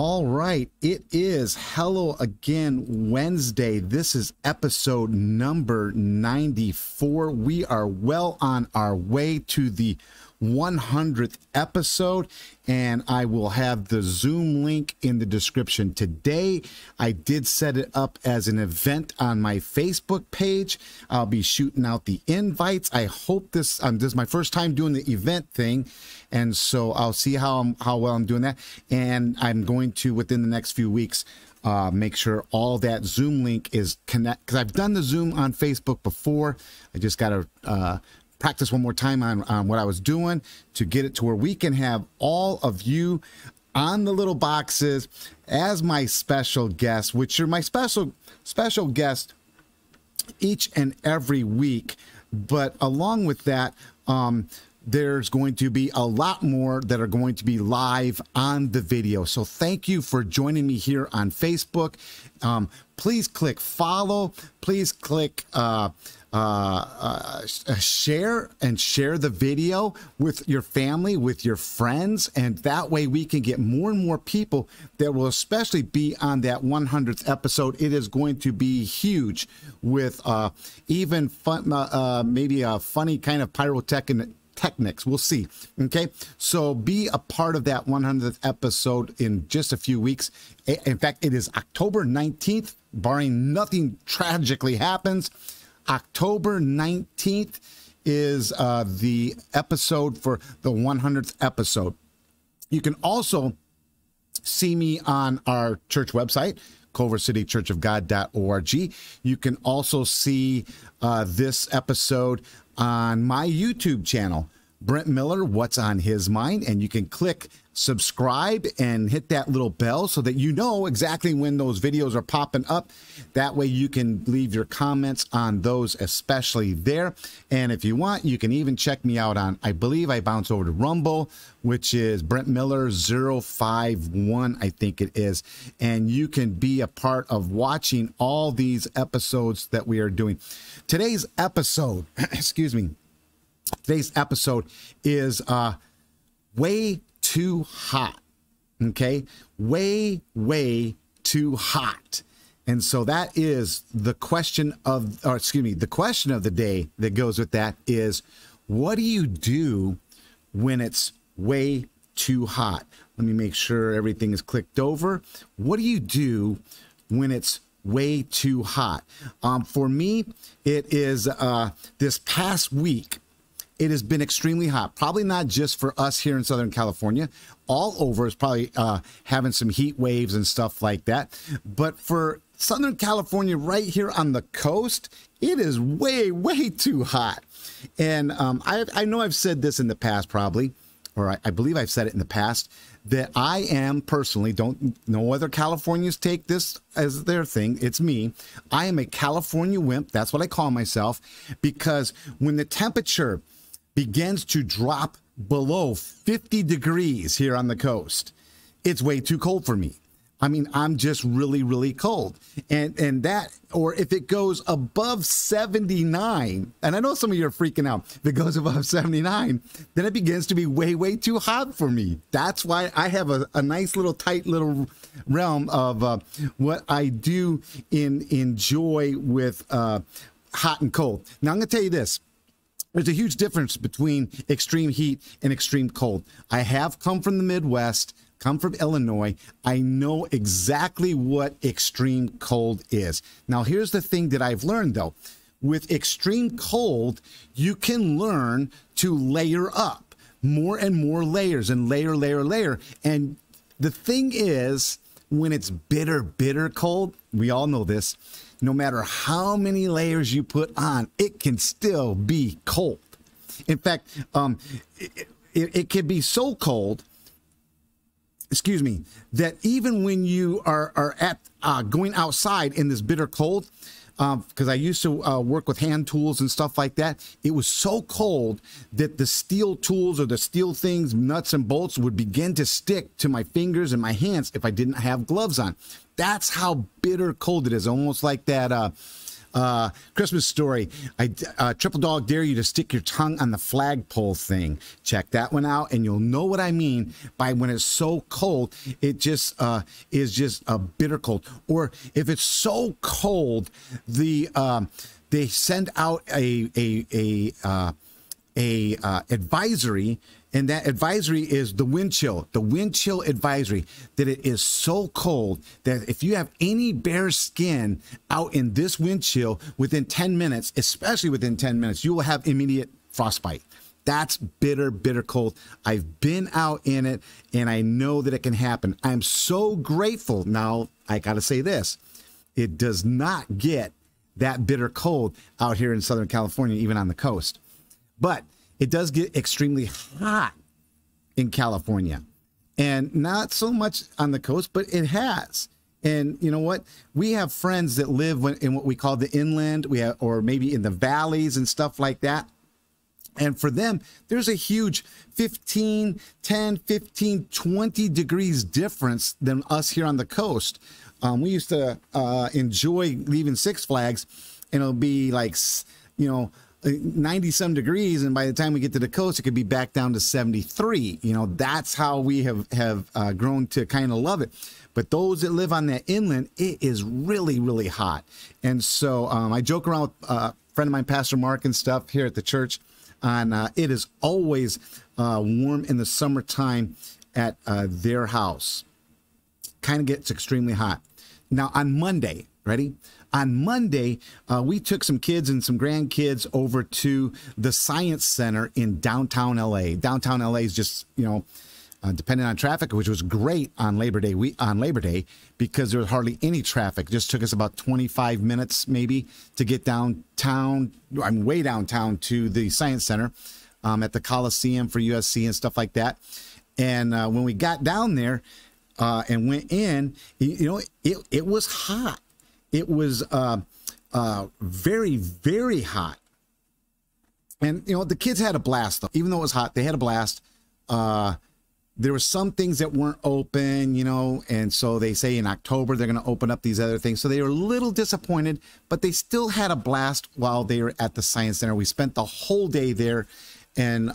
All right, it is Hello Again Wednesday. This is episode number 94. We are well on our way to the 100th episode, and I will have the Zoom link in the description. Today, I did set it up as an event on my Facebook page. I'll be shooting out the invites. I hope this is my first time doing the event thing, and so I'll see how well I'm doing that. And I'm going to, within the next few weeks, make sure all that Zoom link is connect, because I've done the Zoom on Facebook before. I just got to practice one more time on what I was doing to get it to where we can have all of you on the little boxes as my special guests, which are my special guest each and every week. But along with that, there's going to be a lot more that are going to be live on the video. So thank you for joining me here on Facebook. Please click follow. Please click share the video with your family, with your friends, and that way we can get more and more people that will especially be on that 100th episode. It is going to be huge with even fun, maybe a funny kind of pyrotechnics. We'll see. Okay, so be a part of that 100th episode in just a few weeks. In fact, it is October 19th, barring nothing tragically happens. October 19th is the episode for the 100th episode. You can also see me on our church website, culvercitychurchofgod.org. You can also see this episode on my YouTube channel, Brent Miller, What's on His Mind, and you can click subscribe and hit that little bell so that you know exactly when those videos are popping up. That way you can leave your comments on those, especially there. And if you want, you can even check me out on, I believe I bounce over to Rumble, which is Brent Miller 051, I think it is. And you can be a part of watching all these episodes that we are doing. Today's episode, excuse me, today's episode is way too hot. Okay, way too hot. And so that is the question of, or excuse me, the question of the day that goes with that is, what do you do when it's way too hot? Let me make sure everything is clicked over. What do you do when it's way too hot? For me, it is this past week. It has been extremely hot, probably not just for us here in Southern California. All over is probably having some heat waves and stuff like that. But for Southern California, right here on the coast, it is way too hot. And I know I've said this in the past probably, or I believe I've said it in the past, that I am personally, no other Californians take this as their thing, it's me. I am a California wimp, that's what I call myself, because when the temperature begins to drop below 50 degrees here on the coast, it's way too cold for me. I mean, I'm just really cold. And that, or if it goes above 79, and I know some of you are freaking out, if it goes above 79, then it begins to be way too hot for me. That's why I have a nice little tight little realm of what I do enjoy with hot and cold. Now, I'm going to tell you this. There's a huge difference between extreme heat and extreme cold. I have come from the Midwest, come from Illinois. I know exactly what extreme cold is. Now, here's the thing that I've learned, though. With extreme cold, you can learn to layer up more and more layers and layer. And the thing is, when it's bitter cold, we all know this, no matter how many layers you put on, it can still be cold. In fact, it can be so cold, excuse me, that even when you are at going outside in this bitter cold, because I used to work with hand tools and stuff like that, it was so cold that the steel tools or the steel things, nuts and bolts, would begin to stick to my fingers and my hands if I didn't have gloves on. That's how bitter cold it is, almost like that Christmas story. I triple dog dare you to stick your tongue on the flagpole thing. Check that one out, and you'll know what I mean by when it's so cold, it just is just a bitter cold. Or if it's so cold, they send out a advisory, and that advisory is the wind chill advisory, that it is so cold that if you have any bare skin out in this wind chill within 10 minutes, especially within 10 minutes, you will have immediate frostbite. That's bitter, bitter cold. I've been out in it, and I know that it can happen. I'm so grateful. Now, I got to say this. It does not get that bitter cold out here in Southern California, even on the coast. But it does get extremely hot in California, and not so much on the coast, but it has. And you know what? We have friends that live in what we call the inland, or maybe in the valleys and stuff like that. And for them, there's a huge 10, 15, 20 degrees difference than us here on the coast. We used to enjoy leaving Six Flags, and it'll be like, 90-some degrees, and by the time we get to the coast, it could be back down to 73. That's how we have grown to kind of love it. But those that live on that inland, it is really, really hot. And so I joke around with a friend of mine, Pastor Mark, and stuff here at the church, on it is always warm in the summertime at their house. Kind of gets extremely hot. Now on Monday, ready? On Monday, we took some kids and some grandkids over to the Science Center in downtown LA. Downtown LA is just, depending on traffic, which was great on Labor Day. Because there was hardly any traffic. It just took us about 25 minutes maybe to get downtown. I'm way downtown to the Science Center at the Coliseum for USC and stuff like that. And when we got down there and went in, it was hot. It was very, very hot. And, the kids had a blast, though. Even though it was hot, they had a blast. There were some things that weren't open, and so they say in October they're going to open up these other things. So they were a little disappointed, but they still had a blast while they were at the Science Center. We spent the whole day there. And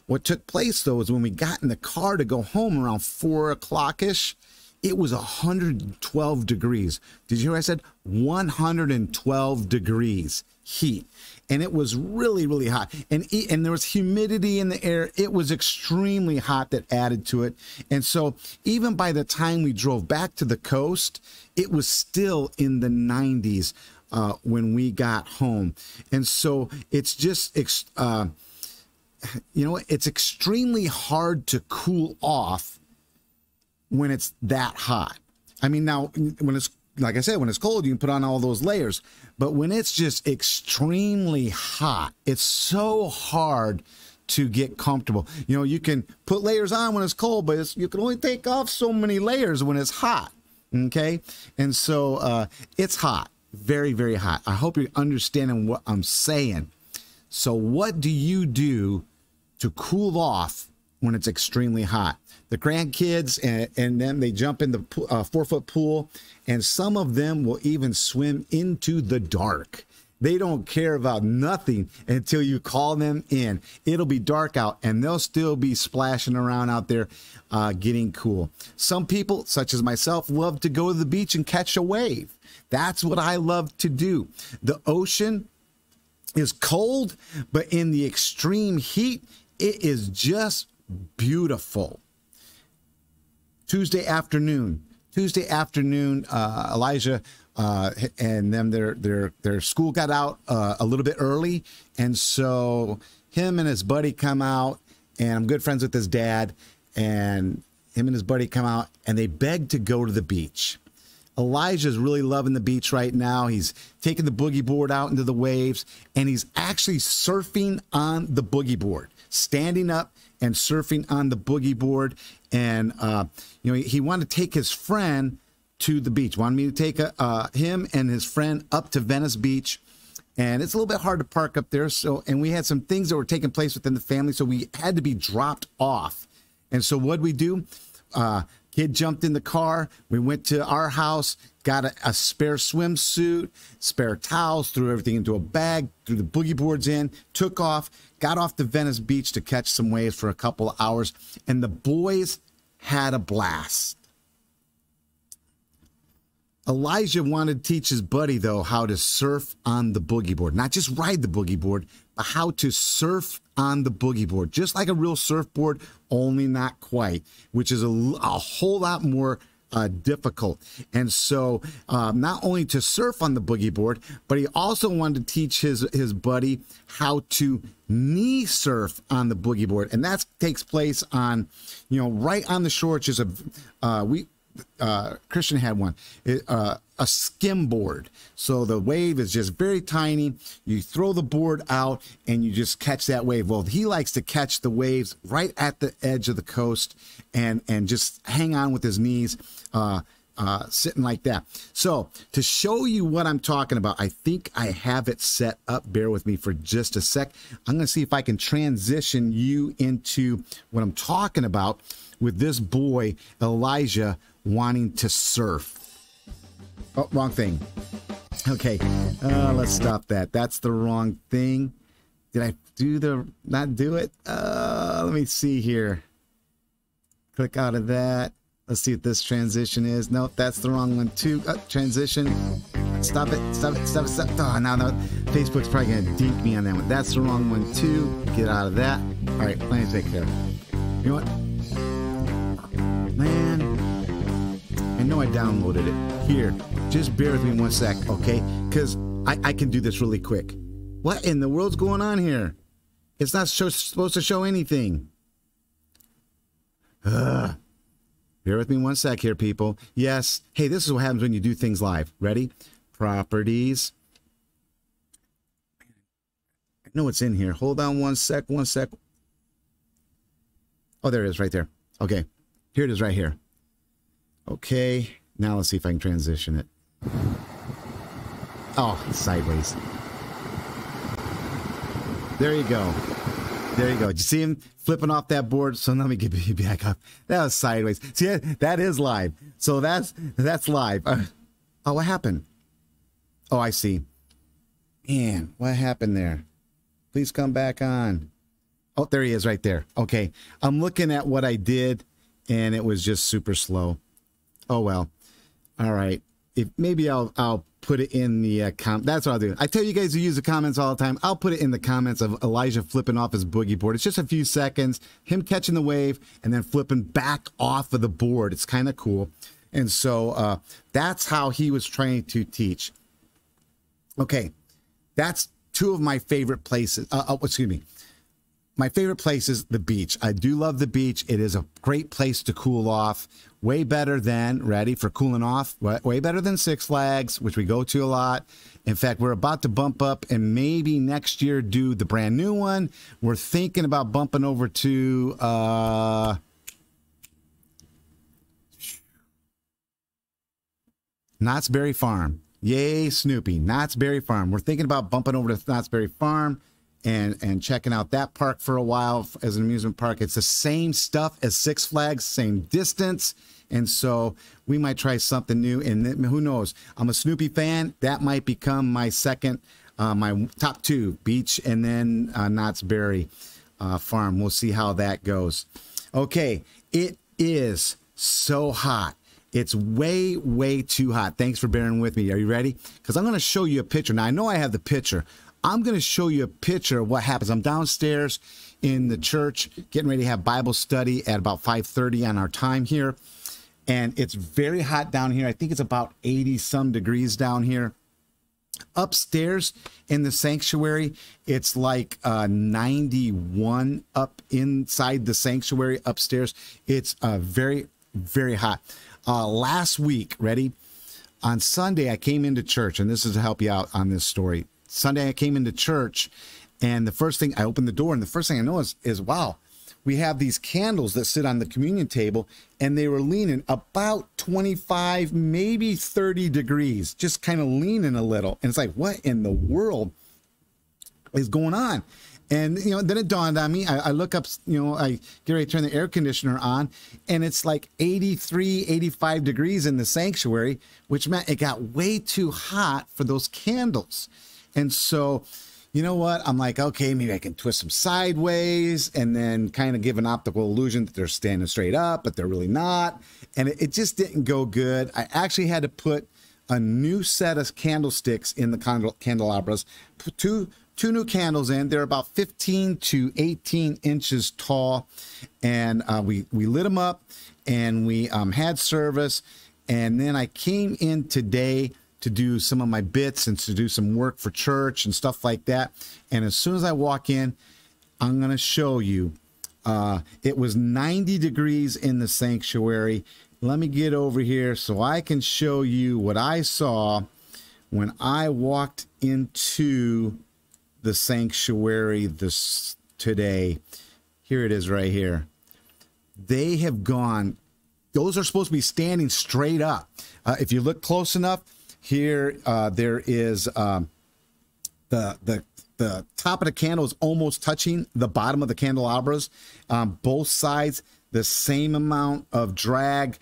what took place, though, is when we got in the car to go home around 4 o'clock-ish, it was 112 degrees. Did you hear what I said? 112 degrees heat. And it was really, really hot. And there was humidity in the air. It was extremely hot that added to it. And so even by the time we drove back to the coast, it was still in the 90s when we got home. And so it's just, it's extremely hard to cool off when it's that hot. I mean, now when it's, like I said, when it's cold, you can put on all those layers, but when it's just extremely hot, it's so hard to get comfortable. You can put layers on when it's cold, but you can only take off so many layers when it's hot. Okay. And so it's hot, very, very hot. I hope you're understanding what I'm saying. So what do you do to cool off when it's extremely hot? The grandkids, and then they jump in the 4-foot pool, and some of them will even swim into the dark. They don't care about nothing until you call them in. It'll be dark out, and they'll still be splashing around out there getting cool. Some people, such as myself, love to go to the beach and catch a wave. That's what I love to do. The ocean is cold, but in the extreme heat, it is just beautiful. Tuesday afternoon, Elijah and them, their school got out a little bit early, and so him and his buddy come out, and I'm good friends with his dad, and him and his buddy come out, and they beg to go to the beach. Elijah's really loving the beach right now. He's taking the boogie board out into the waves, and he's actually surfing on the boogie board, standing up and surfing on the boogie board. And he wanted to take his friend to the beach. Wanted me to take him and his friend up to Venice Beach, and it's a little bit hard to park up there. And we had some things that were taking place within the family, so we had to be dropped off. And so what'd we do? Kid jumped in the car. We went to our house, got a spare swimsuit, spare towels, threw everything into a bag, threw the boogie boards in, took off, got off to Venice Beach to catch some waves for a couple of hours, and the boys had a blast. Elijah wanted to teach his buddy, though, how to surf on the boogie board. Not just ride the boogie board, but how to surf on the boogie board. Just like a real surfboard, only not quite, which is a whole lot more difficult. And so not only to surf on the boogie board, but he also wanted to teach his buddy how to knee surf on the boogie board. And that takes place on, right on the shore. It's just Christian had one, a skim board. So the wave is just very tiny. You throw the board out and you just catch that wave. Well, he likes to catch the waves right at the edge of the coast and just hang on with his knees, sitting like that. So to show you what I'm talking about, I think I have it set up. Bear with me for just a sec. I'm going to see if I can transition you into what I'm talking about with this boy, Elijah, wanting to surf. Oh, wrong thing. Okay, let's stop that. That's the wrong thing. Did I not do it? Let me see here. Click out of that. Let's see what this transition is. Nope, that's the wrong one too. Transition. Stop it. Stop it. Stop it. Stop it. Oh, no. Facebook's probably going to dink me on that one. That's the wrong one too. Get out of that. All right, let me take care of it. You know what? Man, I know I downloaded it. Here, just bear with me 1 sec, okay? Because I can do this really quick. What in the world's going on here? It's not supposed to show anything. Bear with me 1 sec here, people. Yes. Hey, this is what happens when you do things live. Ready? Properties. I know it's in here. Hold on 1 sec, 1 sec. Oh, there it is right there. Okay. Here it is right here. Okay. Now let's see if I can transition it. Oh, sideways. There you go. There you go. Did you see him flipping off that board? So let me get you back up. That was sideways. See, that is live. So that's live. Oh, what happened? Oh, I see. Man, what happened there? Please come back on. Oh, there he is right there. Okay. I'm looking at what I did, and it was just super slow. Oh, well. All right. Maybe I'll put it in the that's what I'll do. I tell you guys to use the comments all the time. I'll put it in the comments of Elijah flipping off his boogie board. It's just a few seconds, him catching the wave and then flipping back off of the board. It's kind of cool. And so that's how he was trying to teach. Okay, that's two of my favorite places. Excuse me. My favorite place is the beach. I do love the beach. It is a great place to cool off. Way better than, ready for cooling off, way better than Six Flags, which we go to a lot. In fact, we're about to bump up and maybe next year do the brand new one. We're thinking about bumping over to Knott's Berry Farm. Yay, Snoopy. Knott's Berry Farm. We're thinking about bumping over to Knott's Berry Farm and checking out that park for a while as an amusement park. It's the same stuff as Six Flags, same distance. And so we might try something new. And who knows? I'm a Snoopy fan. That might become my second, my top two, beach and then Knott's Berry Farm. We'll see how that goes. Okay, it is so hot. It's way, way too hot. Thanks for bearing with me. Are you ready? Because I'm going to show you a picture. Now, I know I have the picture. I'm going to show you a picture of what happens. I'm downstairs in the church getting ready to have Bible study at about 5:30 on our time here. And it's very hot down here. I think it's about 80-some degrees down here. Upstairs in the sanctuary, it's like 91 up inside the sanctuary upstairs. It's very, very hot. Last week, ready? On Sunday, I came into church, and this is to help you out on this story. Sunday, I came into church, and the first thing, I opened the door, and the first thing I noticed is, wow, we have these candles that sit on the communion table, and they were leaning about 25, maybe 30 degrees, just kind of leaning a little. And it's like, what in the world is going on? And, then it dawned on me. I look up, I get ready to turn the air conditioner on, and it's like 83, 85 degrees in the sanctuary, which meant it got way too hot for those candles. And so, you know what? I'm like, okay, maybe I can twist them sideways and then kind of give an optical illusion that they're standing straight up, but they're really not. And it just didn't go good. I actually had to put a new set of candlesticks in the candelabras, put two new candles in. They're about 15 to 18 inches tall. And we lit them up, and we had service. And then I came in today to do some of my bits and to do some work for church and stuff like that. And as soon as I walk in, I'm going to show you. It was 90 degrees in the sanctuary. Let me get over here so I can show you what I saw when I walked into the sanctuary today. Here it is right here. They have gone, those are supposed to be standing straight up. If you look close enough, here there is the top of the candle is almost touching the bottom of the candelabras. Both sides, the same amount of drag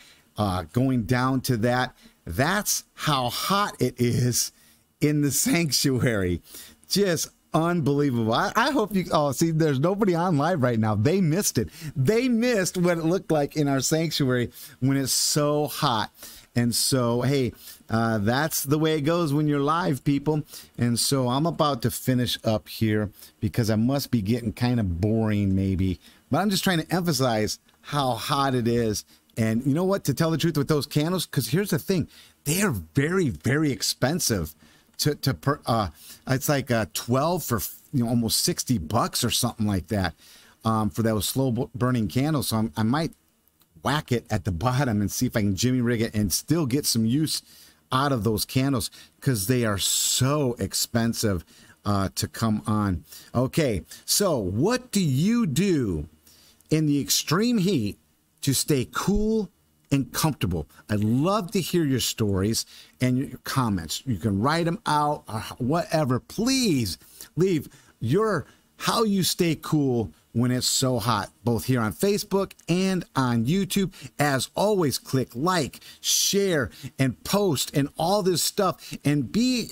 going down to that. That's how hot it is in the sanctuary. Just unbelievable. I hope you, see, there's nobody on live right now. They missed it. They missed what it looked like in our sanctuary when it's so hot. And so, hey, that's the way it goes when you're live, people. And so I'm about to finish up here because I must be getting kind of boring maybe. But I'm just trying to emphasize how hot it is. And you know what? To tell the truth with those candles, because here's the thing. They are very, very expensive. It's like 12 for almost $60 or something like that for those slow burning candles. So I might whack it at the bottom and see if I can jimmy rig it and still get some use out of those candles because they are so expensive to come on. Okay, so what do you do in the extreme heat to stay cool and comfortable? I'd love to hear your stories and your comments. You can write them out or whatever. Please leave your how you stay cool when it's so hot, both here on Facebook and on YouTube. As always, click like, share, and post and all this stuff. And be,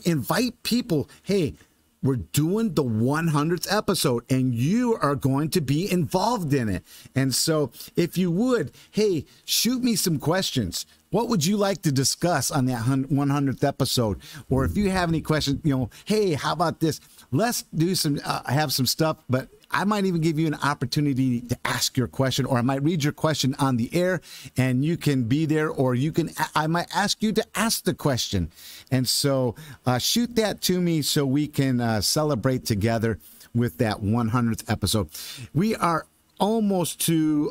invite people. Hey, we're doing the 100th episode and you are going to be involved in it. And so if you would, hey, shoot me some questions. What would you like to discuss on that 100th episode? Or if you have any questions, hey, how about this? Let's do some, have some stuff, but I might even give you an opportunity to ask your question, or I might read your question on the air and you can be there, or I might ask you to ask the question. And so shoot that to me so we can celebrate together with that 100th episode. We are almost to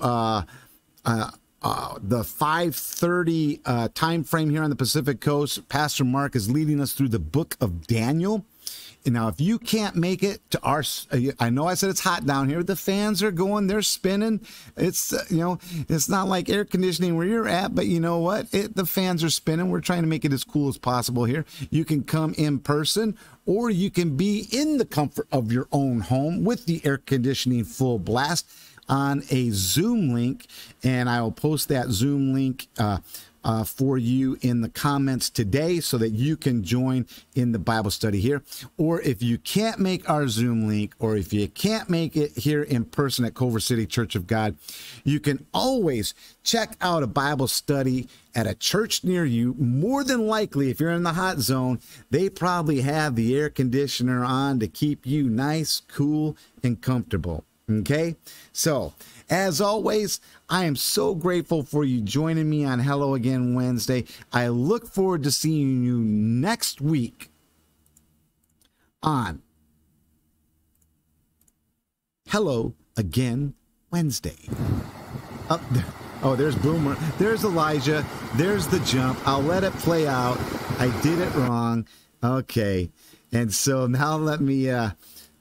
the 5:30 time frame here on the Pacific Coast. Pastor Mark is leading us through the book of Daniel. And now, if you can't make it to our, I know I said it's hot down here. The fans are going, they're spinning. It's, it's not like air conditioning where you're at, but you know what? The fans are spinning. We're trying to make it as cool as possible here. You can come in person, or you can be in the comfort of your own home with the air conditioning full blast on a Zoom link. And I will post that Zoom link for you in the comments today so that you can join in the Bible study here. Or if you can't make our Zoom link, or if you can't make it here in person at Culver City Church of God, you can always check out a Bible study at a church near you. More than likely, if you're in the hot zone, they probably have the air conditioner on to keep you nice, cool, and comfortable. Okay, so as always, I am so grateful for you joining me on Hello Again Wednesday. I look forward to seeing you next week on Hello Again Wednesday. There's Boomer. There's Elijah. There's the jump. I'll let it play out. I did it wrong. Okay, and so now let me...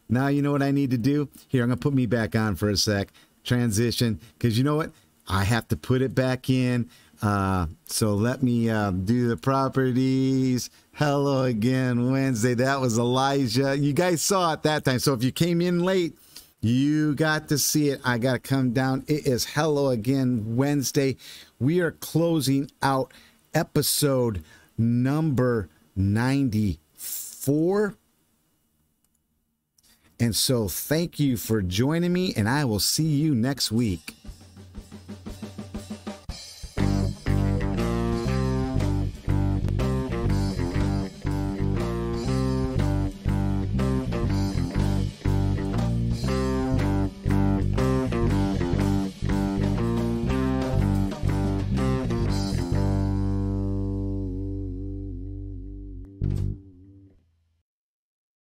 Now you know what I need to do? Here, I'm going to put me back on for a sec. Transition. Because you know what? I have to put it back in. So let me do the properties. Hello Again Wednesday. That was Elijah. You guys saw it that time. So if you came in late, you got to see it. I got to come down. It is Hello Again Wednesday. We are closing out episode number 94. And so thank you for joining me, and I will see you next week.